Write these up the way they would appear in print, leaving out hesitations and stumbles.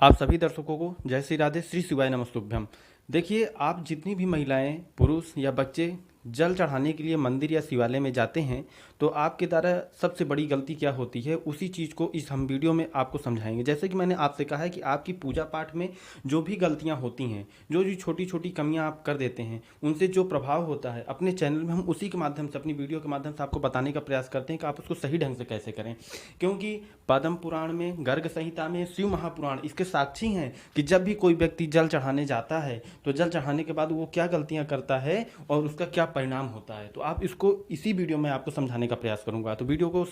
आप सभी दर्शकों को जय श्री राधे, श्री शिवाय नमस्तुभ्यम। देखिए, आप जितनी भी महिलाएं, पुरुष या बच्चे जल चढ़ाने के लिए मंदिर या शिवालय में जाते हैं, तो आपके द्वारा सबसे बड़ी गलती क्या होती है, उसी चीज़ को इस हम वीडियो में आपको समझाएंगे। जैसे कि मैंने आपसे कहा है कि आपकी पूजा पाठ में जो भी गलतियां होती हैं, जो जो छोटी छोटी कमियां आप कर देते हैं, उनसे जो प्रभाव होता है अपने चैनल में, हम उसी के माध्यम से, अपनी वीडियो के माध्यम से आपको बताने का प्रयास करते हैं कि आप उसको सही ढंग से कैसे करें। क्योंकि पद्म पुराण में, गर्ग संहिता में, शिव महापुराण इसके साक्षी हैं कि जब भी कोई व्यक्ति जल चढ़ाने जाता है तो जल चढ़ाने के बाद वो क्या गलतियां करता है और उसका क्या परिणाम होता है। तो आप इसको इसी वीडियो में आपको समझाने का प्रयास करूंगा। तो वीडियो को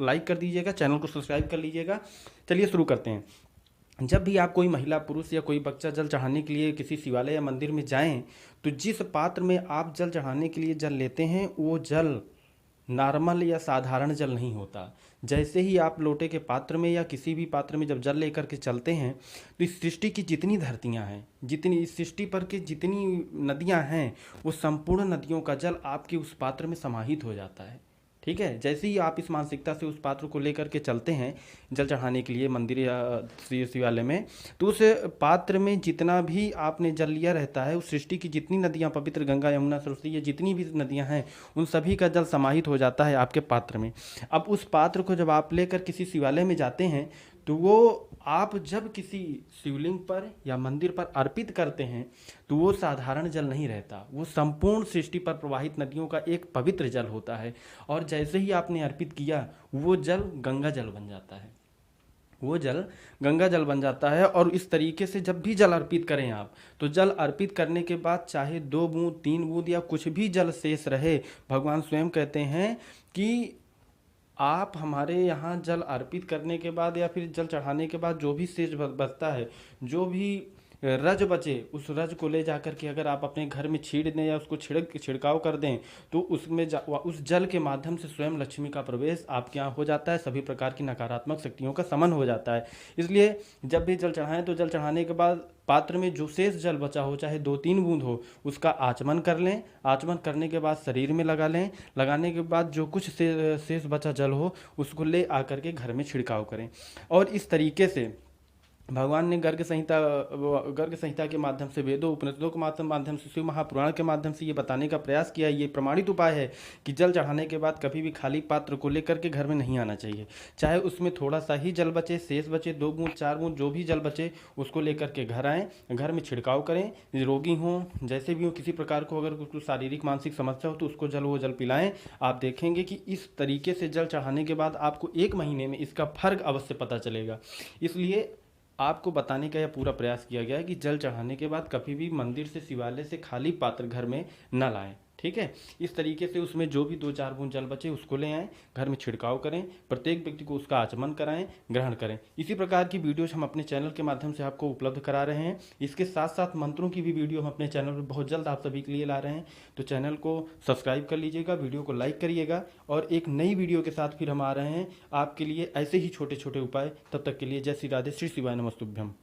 लाइक कर दीजिएगा, चैनल को सब्सक्राइब कर लीजिएगा। चलिए शुरू करते हैं। जब भी आप कोई महिला, पुरुष या कोई बच्चा जल चढ़ाने के लिए किसी शिवालय या मंदिर में जाएं, तो जिस पात्र में आप जल चढ़ाने के लिए जल लेते हैं वो जल नॉर्मल या साधारण जल नहीं होता। जैसे ही आप लोटे के पात्र में या किसी भी पात्र में जब जल लेकर के चलते हैं, तो इस सृष्टि की जितनी धरतियां हैं, जितनी इस सृष्टि पर के जितनी नदियां हैं, वो संपूर्ण नदियों का जल आपके उस पात्र में समाहित हो जाता है। ठीक है। जैसे ही आप इस मानसिकता से उस पात्र को लेकर के चलते हैं जल चढ़ाने के लिए मंदिर या शिवालय में, तो उस पात्र में जितना भी आपने जल लिया रहता है, उस सृष्टि की जितनी नदियां, पवित्र गंगा, यमुना, सरस्वती, ये जितनी भी नदियां हैं, उन सभी का जल समाहित हो जाता है आपके पात्र में। अब उस पात्र को जब आप लेकर किसी शिवालय में जाते हैं, तो वो आप जब किसी शिवलिंग पर या मंदिर पर अर्पित करते हैं, तो वो साधारण जल नहीं रहता, वो संपूर्ण सृष्टि पर प्रवाहित नदियों का एक पवित्र जल होता है। और जैसे ही आपने अर्पित किया, वो जल गंगा जल बन जाता है। वो जल गंगा जल बन जाता है। और इस तरीके से जब भी जल अर्पित करें आप, तो जल अर्पित करने के बाद चाहे 2 बूंद, 3 बूंद या कुछ भी जल शेष रहे, भगवान स्वयं कहते हैं कि आप हमारे यहाँ जल अर्पित करने के बाद या फिर जल चढ़ाने के बाद जो भी शेष बचता है, जो भी रज बचे, उस रज को ले जाकर के अगर आप अपने घर में छीड़ दें या उसको छिड़काव कर दें, तो उसमें उस जल के माध्यम से स्वयं लक्ष्मी का प्रवेश आपके यहाँ हो जाता है, सभी प्रकार की नकारात्मक शक्तियों का समन हो जाता है। इसलिए जब भी जल चढ़ाएं, तो जल चढ़ाने के बाद पात्र में जो शेष जल बचा हो, चाहे 2-3 बूंद हो, उसका आचमन कर लें। आचमन करने के बाद शरीर में लगा लें। लगाने के बाद जो कुछ शेष बचा जल हो, उसको ले आकर के घर में छिड़काव करें। और इस तरीके से भगवान ने गर्ग संहिता के माध्यम से, वेदों उपनिषदों के माध्यम से, शिव महापुराण के माध्यम से ये बताने का प्रयास किया है। ये प्रमाणित उपाय है कि जल चढ़ाने के बाद कभी भी खाली पात्र को लेकर के घर में नहीं आना चाहिए। चाहे उसमें थोड़ा सा ही जल बचे, शेष बचे, 2 बूंद 4 बूंद जो भी जल बचे, उसको लेकर के घर आएँ, घर में छिड़काव करें। रोगी हों, जैसे भी हो, किसी प्रकार को अगर कुछ शारीरिक मानसिक समस्या हो, तो उसको वो जल पिलाएं। आप देखेंगे कि इस तरीके से जल चढ़ाने के बाद आपको 1 महीने में इसका फर्क अवश्य पता चलेगा। इसलिए आपको बताने का यह पूरा प्रयास किया गया है कि जल चढ़ाने के बाद कभी भी मंदिर से, शिवालय से खाली पात्र घर में न लाएं। ठीक है। इस तरीके से उसमें जो भी 2-4 बूंद जल बचे, उसको ले आएँ, घर में छिड़काव करें, प्रत्येक व्यक्ति को उसका आचमन कराएं, ग्रहण करें। इसी प्रकार की वीडियोज हम अपने चैनल के माध्यम से आपको उपलब्ध करा रहे हैं। इसके साथ साथ मंत्रों की भी वीडियो हम अपने चैनल पर बहुत जल्द आप सभी के लिए ला रहे हैं। तो चैनल को सब्सक्राइब कर लीजिएगा, वीडियो को लाइक करिएगा, और एक नई वीडियो के साथ फिर हम आ रहे हैं आपके लिए ऐसे ही छोटे छोटे उपाय। तब तक के लिए जय श्री राधे, श्री शिवाय नमस्तुभ्यम।